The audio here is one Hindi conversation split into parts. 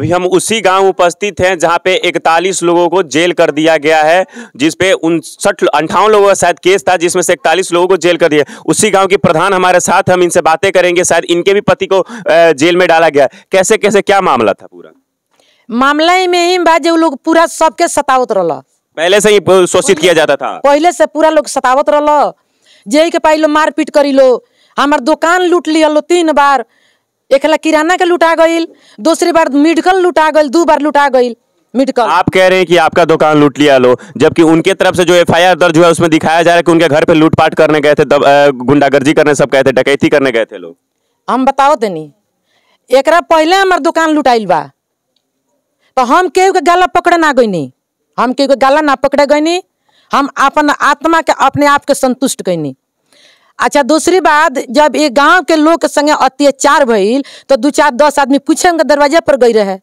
अभी हम उसी गांव उपस्थित हैं जहां पे 41 लोगों को जेल कर दिया गया है, जिसपे 58 लोगों का शायद केस था, जिसमें से 41 लोगों को जेल कर दिया। उसी गांव के प्रधान हमारे साथ, हम इनसे बातें करेंगे। शायद इनके भी पति को जेल में डाला गया। कैसे कैसे क्या मामला था? पूरा मामला में ही बात जो लोग पूरा सबके सतावत रहा, पहले से ही शोषित किया जाता था, पहले से पूरा लोग सतावत रहा। जे के पाई लो मारपीट करी लो, हमार दुकान लूट लिया लो 3 बार। एक किराना के लुटा गई, दूसरी बार मेडिकल लुटा गई, 2 बार लुटा गई मेडिकल। आप कह रहे हैं कि आपका दुकान लूट लिया लो, जबकि उनके तरफ से जो FIR दर्ज हुआ है उसमें दिखाया जा रहा है कि उनके घर पे लूटपाट करने गए थे, गुंडागर्दी करने सब गए थे, डकैती करने गए थे लोग। हम बताओ तनी, एकरा पहले हमार दुकान लुटाइल बा, तो हम केहू के गाला पकड़े ना गईनी, हम केहू के गाला ना पकड़े गईनी। हम अपन आत्मा के अपने आप के संतुष्ट गईनी। अच्छा, दूसरी बात, जब ये गांव के लोग के संगे अत्याचार भइल तो 2-4-10 आदमी पूछे उनके दरवाजे पर गई रहे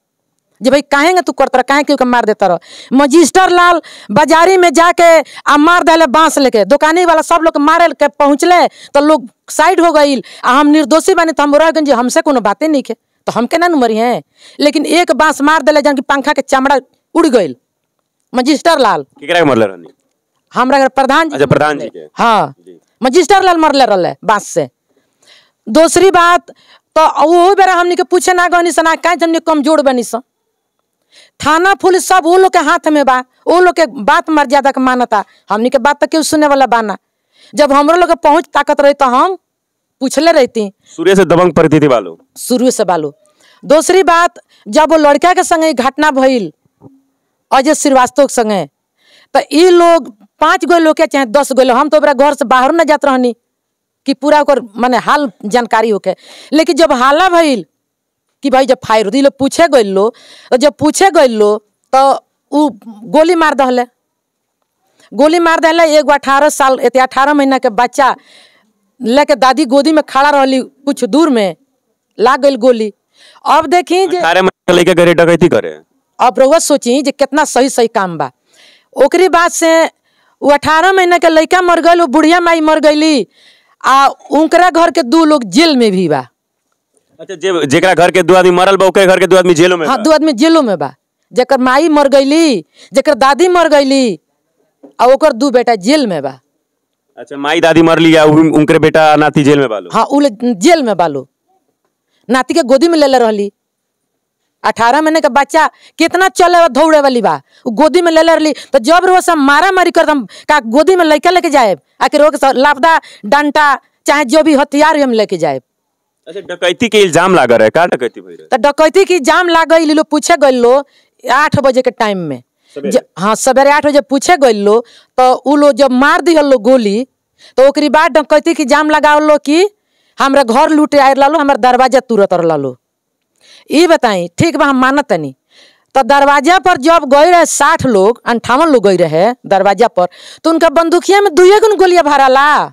जे भाई काहेंगे तू करता रहा, काहे क्यों मार देता रहा। मजिस्टर लाल बाजारी में जाके आ मार दिले बांस लेके, दुकानी वाला सब लोग मारे के पहुँचले तो लोग साइड हो गई। हम निर्दोषी बने तो हम रह गए, हमसे कोनो बातें नहीं है तो हम केना मरी हैं। लेकिन एक बांस मार दिले जन की पंखा के चमड़ा उड़ गई। मजिस्टर लाल हमारा प्रधान जी, प्रधान जी के, हाँ मजिस्टर लाल मरले रहे बांस से। दूसरी बात तो वो बेरा हमने के पूछे ना गनी सना काहे हमने कमजोर बनी स। थाना पुलिस सब वो लोग के हाथ में बा, वो लोग के बात मर्यादा के मानता, हमने के बात तक क्यों सुनने वाला बाना। जब हमरो लोग पहुंच ताकत रही तो हम पूछले रहती। शुरू से दबंग परिस्थिति वालों, शुरू से बालू। दूसरी बात, जब वो लड़का के संगे घटना भइल अजय श्रीवास्तव के संगे, तो ये लोग 5 गो लोग के चाहे 10 गो, हम तो घर से बाहर न जात रहनी कि पूरा ओकर माने हाल जानकारी होके। लेकिन जब हाला भइल कि भाई जब फायर होती, लोग पूछे गए लो, तो जब पूछे गए लो तो वो गोली मार दहले, गोली मार दहले। एगो 18 साल 18 महीना के बच्चा लेके दादी गोदी में खड़ा रहली, कुछ दूर में लाग गई गोली। अब देखी डकैती करे, अब रउआ सोची जे कितना सही सही काम बा। ओकरी बात से वो 18 महीना के लड़का मर गई, वो बुढ़िया माई मर गईली, आ उनकरा घर के 2 लोग जेल में भी बा। अच्छा, जेकरा घर के 2 आदमी मरल बा, ओकरे घर के 2 आदमी जेलों में। हाँ, 2 आदमी जेलों में बा। जेकर माई मर गईली, जेकर दादी मर गईली, आ ओकर 2 बेटा जेल में बा। अच्छा, माई दादी मर लिया, उनके बेटा नाती जेल में बालो। हाँ, उ जेल में बालो, नाती के गोदी में ले रहली। 18 महीने का बच्चा कितना चले दौड़े वाली बा, गोदी में ले रही। तो जब रोज सब मारा मारी कर का गोदी में लड़का लेके जाए, आखिर रोक लापदा डंटा चाहे जो भी हथियार हम लेके जाए। अच्छा, डकैती के इल्जाम लगा रहे, का डकैती भइल? तो डकैती के इल्जाम लग गई, लो पूछे गए लो 8 बजे के टाइम में। हाँ, सवेरे 8 बजे पूछे गए लो, तो उ लोग जब मार दी लो गोली, तो ओकरी बाद डकैती के इल्जाम लगाओ लो कि हमारा घर लूटे आए लो, हमारा दरवाजा तुरंत लो। ये बताई ठीक बा, हम मानत नहीं। तो दरवाजा पर जब गए रहे 60 लोग 58 लोग गए रहे दरवाजा पर, तो उनका बंदूकिया में 2 गो गोलियां भरला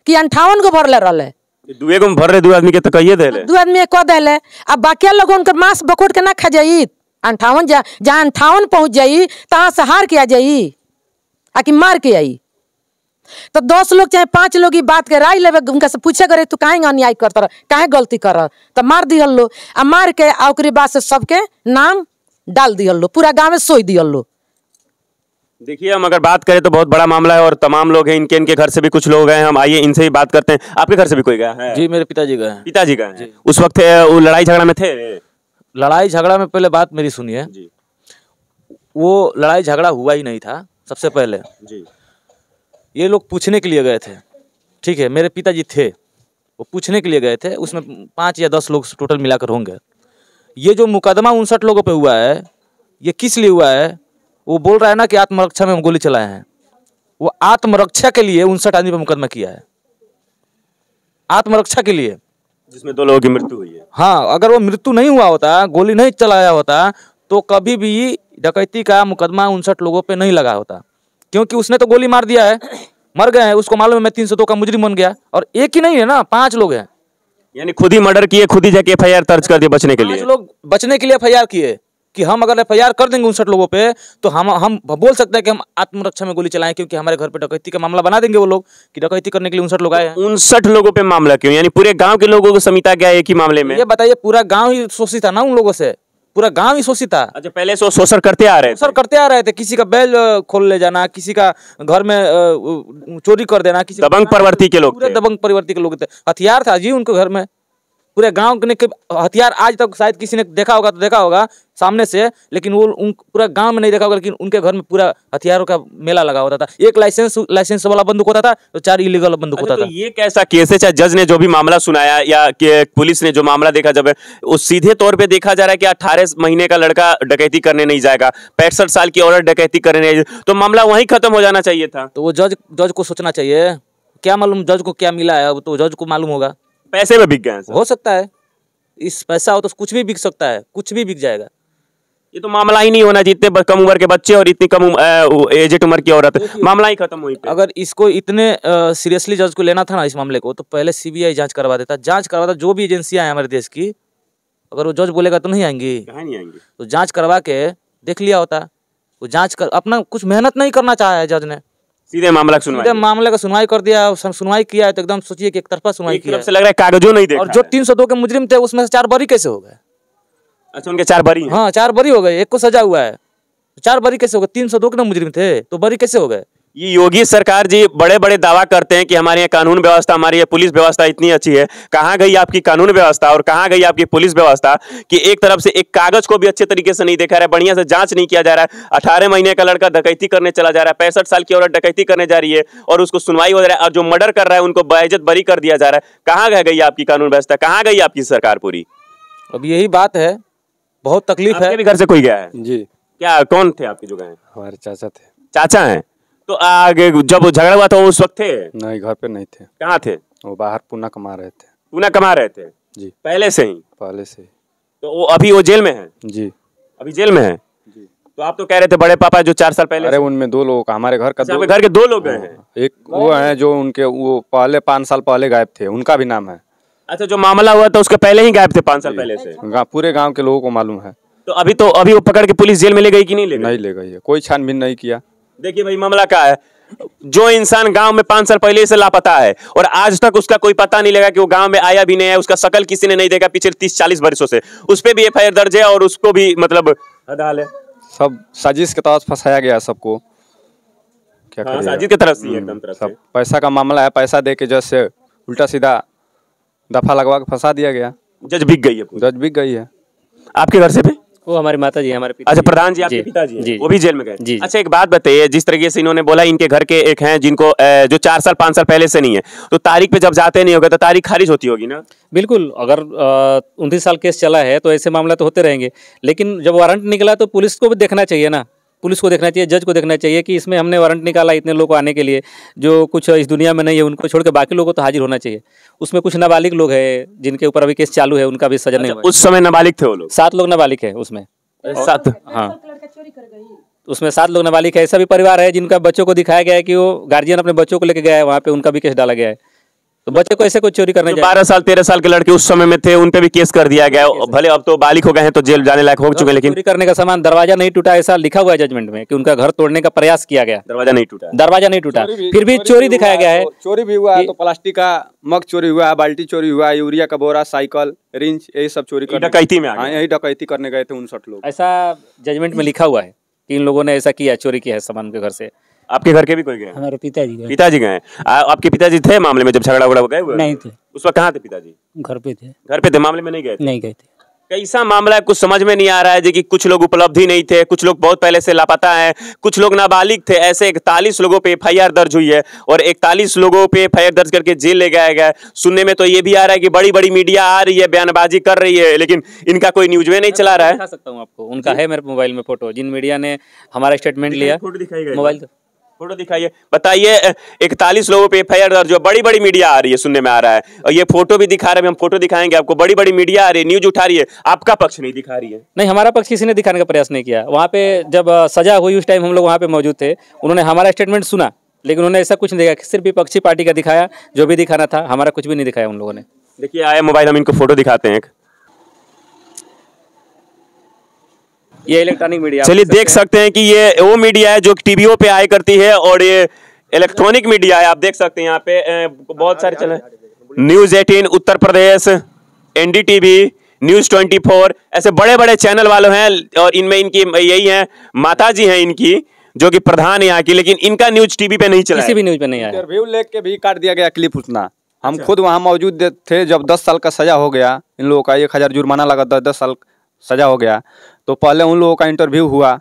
कि 58 गो भरले रहे। 2 गो भर रहे, 2 आदमी के तो कहिए देले, 2 आदमी कह देले। अब बाकी लोग उनका मांस बकोट के ना खा जाई। 58 जहाँ 58 पहुंच जाई तहाँ से हार के आ जाई, आकि मार के आई। तो 10 लोग चाहे 5 लोग बात के राय लेवे, उनका से पूछे करे तू काहे अन्याय करता रह, काहे गलती कर, तो मार दिहल लो। आ मार के ओकरी बाद से सबके नाम डाल दिहल लो, पूरा गाँव में सोई दिहल लो। देखिए, हम अगर बात करें तो बहुत बड़ा मामला है और तमाम लोग हैं। इनके घर से भी कुछ लोग हैं, हम आइए इनसे ही बात करते हैं। आपके घर से भी कोई गया है? जी, मेरे पिताजी गए हैं। पिताजी गए हैं? उस वक्त वो लड़ाई झगड़ा में थे? लड़ाई झगड़ा में पहले बात मेरी सुनिए जी। वो लड़ाई झगड़ा हुआ ही नहीं था। सबसे पहले जी ये लोग पूछने के लिए गए थे, ठीक है, मेरे पिताजी थे, वो पूछने के लिए गए थे। उसमें 5 या 10 लोग टोटल मिलाकर होंगे। ये जो मुकदमा 59 लोगों पे हुआ है, ये किस लिए हुआ है? वो बोल रहा है ना कि आत्मरक्षा में हम गोली चलाए हैं। वो आत्मरक्षा के लिए 59 आदमी पे मुकदमा किया है, आत्मरक्षा के लिए, जिसमें 2 लोगों की मृत्यु हुई है। हाँ, अगर वो मृत्यु नहीं हुआ होता, गोली नहीं चलाया होता, तो कभी भी डकैती का मुकदमा 59 लोगों पे नहीं लगा होता। क्योंकि उसने तो गोली मार दिया है, मर गए हैं, उसको मालूम है मैं 302 का मुजरिम बन गया। और एक ही नहीं है ना, 5 लोग हैं, यानी खुद ही मर्डर किए, खुद ही जाके FIR दर्ज कर दिए बचने के लिए। 5 लोग बचने के लिए FIR किए कि हम अगर FIR कर देंगे 59 लोगों पे तो हम बोल सकते हैं कि हम आत्मरक्षा में गोली चलाएं, क्योंकि हमारे घर पे डकैती का मामला बना देंगे वो लोग कि डकैती करने के लिए 59 लोग आए हैं। 59 लोगों पे मामला क्यों? यानी पूरे गांव के लोगों को समेटा गया एक ही मामले में? ये बताइए, पूरा गांव ही शोषित था ना उन लोगों से, पूरा गांव ही शोषित था। अच्छा, पहले से वो शोषण करते आ रहे थे। सर करते आ रहे थे, किसी का बैल खोल ले जाना, किसी का घर में चोरी कर देना, किसी दबंग प्रवृत्ति के लोग पूरे थे। दबंग प्रवृत्ति के लोग थे। हथियार था जी उनके घर में, पूरे गांव के हथियार आज तक शायद किसी ने देखा होगा तो देखा होगा सामने से, लेकिन वो पूरा गांव में नहीं देखा होगा, लेकिन उनके घर में पूरा हथियारों का मेला लगा होता था। एक लाइसेंस वाला बंदूक होता था तो 4 इलीगल बंदूक होता तो था। ये कैसा केस है? चाहे जज ने जो भी मामला सुनाया या कि पुलिस ने जो मामला देखा, जब वो सीधे तौर पे देखा जा रहा है कि 18 महीने का लड़का डकैती करने नहीं जाएगा, 65 साल की औरत डकैती करने नहीं जाएगी, तो मामला वहीं खत्म हो जाना चाहिए था। तो वो जज को सोचना चाहिए, क्या मालूम जज को क्या मिला है, तो जज को मालूम होगा। पैसे में बिक गए हैं सर। हो सकता है, इस पैसा हो तो कुछ भी बिक सकता है, कुछ भी बिक जाएगा। ये तो मामला ही नहीं होना, जितने कम उम्र के बच्चे और इतनी कम एजेड उम्र की औरत, मामला ही खत्म हुई। अगर इसको इतने सीरियसली जज को लेना था ना इस मामले को, तो पहले सीबीआई जांच करवा देता। जो भी एजेंसियां हैं हमारे देश की, अगर वो जज बोलेगा तो नहीं आएंगी, कहाँ नहीं आएंगे? तो जांच करवा के देख लिया होता। वो जांच कर अपना कुछ मेहनत नहीं करना चाहा है जज ने, सीधे मामला सीधे सुनवाई। मामले का सुनवाई कर दिया। सुनवाई किया है तो एकदम सोचिए कि एक तरफा सुनवाई एक किया तरफ से लग रहा है कागजों नहीं देखा और जो है। 302 के मुजरिम थे उसमें से 4 बरी कैसे हो गए? अच्छा, उनके 4 बरी हैं। हाँ 4 बरी हो गए, एक को सजा हुआ है, 4 बरी कैसे हो गए? 302 के ना मुजरिम थे तो बरी कैसे हो गए? ये योगी सरकार जी बड़े बड़े दावा करते हैं कि हमारे यहाँ कानून व्यवस्था, हमारी ये पुलिस व्यवस्था इतनी अच्छी है। कहाँ गई आपकी कानून व्यवस्था और कहाँ गई आपकी पुलिस व्यवस्था कि एक तरफ से एक कागज को भी अच्छे तरीके से नहीं देखा रहा है, बढ़िया से जांच नहीं किया जा रहा है। 18 महीने का लड़का डकैती करने चला जा रहा है, 65 साल की औरत डकैती करने जा रही है और उसको सुनवाई हो रहा है, और जो मर्डर कर रहा है उनको बाइज्जत बरी कर दिया जा रहा है। कहाँ रह गई आपकी कानून व्यवस्था, कहाँ गई आपकी सरकार पूरी? अब यही बात है, बहुत तकलीफ है। आपके भी घर से कोई गया है? जी, क्या, कौन थे आपके जो गए? हमारे चाचा थे। चाचा हैं? तो आगे जब वो झगड़ा हुआ था वो उस वक्त थे? नहीं, घर पे नहीं थे, कहाँ थे? वो बाहर पूना कमा रहे थे। पूना कमा रहे थे जी, पहले से ही? पहले से ही। तो वो अभी वो जेल में है? जी अभी जेल में है? जी। तो आप तो कह रहे थे बड़े पापा जो 4 साल पहले अरे उनमें 2 लोगों का, हमारे घर का अच्छा, 2, आपके घर के 2 लोग गए हैं? एक वो हैं जो उनके वो पहले 5 साल पहले गायब थे, उनका भी नाम है। अच्छा, जो मामला हुआ था उसके पहले ही गायब थे 5 साल पहले से? पूरे गांव के लोगों को मालूम है। तो अभी वो पकड़ के पुलिस जेल में ले गई कि नहीं ले गई? नहीं ले गई है, कोई छानबीन नहीं किया। देखिए भाई, मामला क्या है, जो इंसान गांव में 5 साल पहले से लापता है और आज तक उसका कोई पता नहीं लगा कि वो गांव में आया भी नहीं है, उसका शकल किसी ने नहीं देखा पिछले 30-40 वर्षों से, उस पे भी एफआईआर दर्ज है और उसको भी मतलब हदाल है। सब साजिश के तहत फंसाया गया सबको। क्या हाँ, करिएगा? साजिद की तरफ से ही एकदम तरफ से। सब पैसा का मामला है, पैसा दे के जज से उल्टा सीधा दफा लगवा के फंसा दिया गया। जज बिक गई है पूरी। जज बिक गई है। आपके घर से भी? वो हमारी माता जी, हमारे पिता अच्छा, जी। प्रधान जी आपके जी, पिताजी हैं, जी, वो भी जेल में गए? जी। अच्छा, एक बात बताइए, जिस तरीके से इन्होंने बोला इनके घर के एक हैं जिनको जो 4 साल 5 साल पहले से नहीं है, तो तारीख पे जब जाते नहीं होगा तो तारीख खारिज होती होगी ना? बिल्कुल, अगर 29 साल केस चला है तो ऐसे मामला तो होते रहेंगे, लेकिन जब वारंट निकला तो पुलिस को भी देखना चाहिए ना, पुलिस को देखना चाहिए, जज को देखना चाहिए कि इसमें हमने वारंट निकाला इतने लोग को आने के लिए, जो कुछ इस दुनिया में नहीं है उनको छोड़ के बाकी लोगों को तो हाजिर होना चाहिए। उसमें कुछ नाबालिग लोग हैं जिनके ऊपर अभी केस चालू है, उनका भी सजा नहीं हुआ है। उस समय नाबालिग थे वो लोग? 7 लोग नाबालिग है उसमें। 7? हाँ, उसमें 7 लोग नाबालिग है। ऐसा भी परिवार है जिनका बच्चों को दिखाया गया है कि वो गार्जियन अपने बच्चों को लेकर गया है वहाँ पे, उनका भी केस डाला गया है। तो बच्चे को ऐसे कोई चोरी करने जो जाए 12 साल 13 साल के लड़के उस समय में थे उन पे भी केस कर दिया गया, भले अब तो बालिग हो गए हैं तो जेल जाने लायक हो चुके हैं, लेकिन चोरी करने का सामान, दरवाजा नहीं टूटा ऐसा लिखा हुआ है जजमेंट में कि उनका घर तोड़ने का प्रयास किया गया, दरवाजा नहीं टूटा। दरवाजा नहीं टूटा, फिर भी चोरी दिखाया गया है। चोरी भी हुआ है तो प्लास्टिक का मग चोरी हुआ है, बाल्टी चोरी हुआ है, यूरिया का बोरा, साइकिल, रिंच, यही सब चोरी ये डकैती में आ हाँ, गए। यही डकैती करने गए थे 59 लोग। ऐसा जजमेंट में लिखा हुआ है कि इन लोगों ने ऐसा किया, चोरी किया है सामान उनके घर से। आपके घर के भी कोई गए? हमारे पिताजी गए पिताजी गए? आपके पिताजी थे मामले में जब झगड़ा उगड़ा गए हुए? नहीं थे, उस वक्त कहाँ थे पिताजी? घर पे थे, घर पे थे, मामले में नहीं गए थे? नहीं गए थे। कैसा मामला है, कुछ समझ में नहीं आ रहा है जी कि कुछ लोग उपलब्धि नहीं थे, कुछ लोग बहुत पहले से लापता हैं, कुछ लोग नाबालिग थे, ऐसे 41 लोगों पे एफआईआर दर्ज हुई है और 41 लोगों पे एफआईआर दर्ज करके जेल ले गया गया। सुनने में तो ये भी आ रहा है कि बड़ी बड़ी मीडिया आ रही है, बयानबाजी कर रही है, लेकिन इनका कोई न्यूज में नहीं चला रहा है। दिखा सकता हूँ आपको, उनका है मेरे मोबाइल में फोटो, जिन मीडिया ने हमारा स्टेटमेंट लिया। फोटो दिखाई मोबाइल फोटो दिखाइए, बताइए। 41 लोगों पे एफआईआर दर्ज हो, बड़ी बड़ी मीडिया आ रही है, सुनने में आ रहा है, और ये फोटो भी दिखा रहे हैं, हम फोटो दिखाएंगे आपको, बड़ी बड़ी मीडिया आ रही है, न्यूज उठा रही है, आपका पक्ष नहीं दिखा रही है। नहीं, हमारा पक्ष किसी ने दिखाने का प्रयास नहीं किया। वहाँ पे जब सजा हुई उस टाइम हम लोग वहाँ पे मौजूद थे, उन्होंने हमारा स्टेटमेंट सुना, लेकिन उन्होंने ऐसा कुछ नहीं देखा, सिर्फ विपक्षी पार्टी का दिखाया, जो भी दिखाना था, हमारा कुछ भी नहीं दिखाया उन लोगों ने। देखिए आया मोबाइल, हम इनको फोटो दिखाते हैं। ये इलेक्ट्रॉनिक मीडिया, चलिए देख सकते हैं कि ये वो मीडिया है जो टीवीओ पे आया करती है और ये इलेक्ट्रॉनिक मीडिया है। आप देख सकते हैं यहाँ पे बहुत सारे channel, news 18 Uttar Pradesh, NDTV, news 24, ऐसे बड़े बड़े चैनल वालों हैं, और इनमें इनकी यही है माता जी हैं इनकी, जो कि प्रधान है यहाँ की, लेकिन इनका न्यूज टीवी पे नहीं चला, किसी भी न्यूज पे नहीं आया। इंटरव्यू लेके भी काट दिया गया क्लिप उतना। हम खुद वहाँ मौजूद थे जब 10 साल का सजा हो गया इन लोगों का, 1000 जुर्माना लगा, 10 साल सजा हो गया, तो पहले उन लोगों का इंटरव्यू हुआ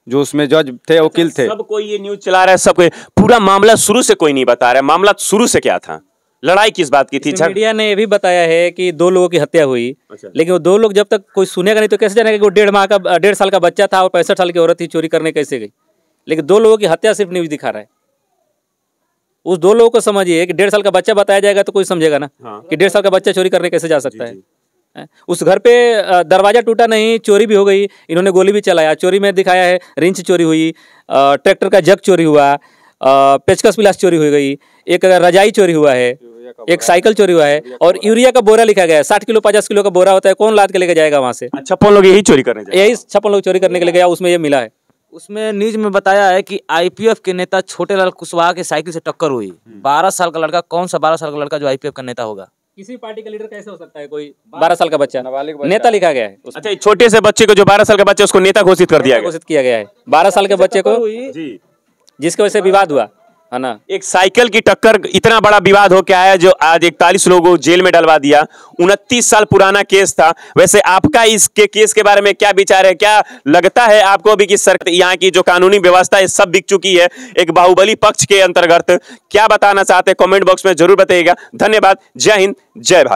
जो उसमें जज थे, वकील थे। सब कोई ये न्यूज चला रहा है, सब कोई, पूरा मामला शुरू से कोई नहीं बता रहा है। मामला शुरू से क्या था, लड़ाई किस बात की थी? मीडिया ने ये भी बताया है कि 2 लोगों की हत्या हुई, लेकिन वो 2 लोग जब तक कोई सुनेगा नहीं तो कैसे जानेगा कि वो 1.5 साल का बच्चा था और 65 साल की औरत थी, चोरी करने कैसे गई? लेकिन 2 लोगों की हत्या सिर्फ न्यूज दिखा रहा है। उस 2 लोगों को समझिए कि 1.5 साल का बच्चा बताया जाएगा तो कोई समझेगा ना कि 1.5 साल का बच्चा चोरी करने कैसे जा सकता है। उस घर पे दरवाजा टूटा नहीं, चोरी भी हो गई, इन्होंने गोली भी चलाया, चोरी में दिखाया है, रिंच चोरी हुई, ट्रैक्टर का जग चोरी हुआ, पेचकस पिलास चोरी हो गई, एक रजाई चोरी हुआ है, एक साइकिल चोरी हुआ है, और यूरिया का बोरा लिखा गया है। 60 किलो 50 किलो का बोरा होता है, कौन लाद के लेके जाएगा वहां से? 56 लोग यही चोरी करने, यही 56 लोग चोरी करने के लिए गया, उसमें ये मिला है। उसमें न्यूज में बताया है कि आईपीएफ के नेता छोटेलाल कुशवाहा के साइकिल से टक्कर हुई। 12 साल का लड़का, कौन सा 12 साल का लड़का जो आईपीएफ का नेता होगा? किसी पार्टी का लीडर कैसे हो सकता है कोई 12 साल का बच्चा? नेता लिखा गया है। अच्छा, छोटे से बच्चे को, जो 12 साल का बच्चा, उसको नेता घोषित कर दिया गया, घोषित किया गया है 12 साल के बच्चे को, जिसकी वजह से विवाद हुआ है ना। एक साइकिल की टक्कर, इतना बड़ा विवाद हो क्या है जो आज 41 लोगों को जेल में डलवा दिया। 29 साल पुराना केस था। वैसे आपका इसके केस के बारे में क्या विचार है? क्या लगता है आपको भी कि सरकार, यहाँ की जो कानूनी व्यवस्था है, सब बिक चुकी है एक बाहुबली पक्ष के अंतर्गत? क्या बताना चाहते हैं कमेंट बॉक्स में जरूर बताइएगा। धन्यवाद। जय हिंद, जय भारत।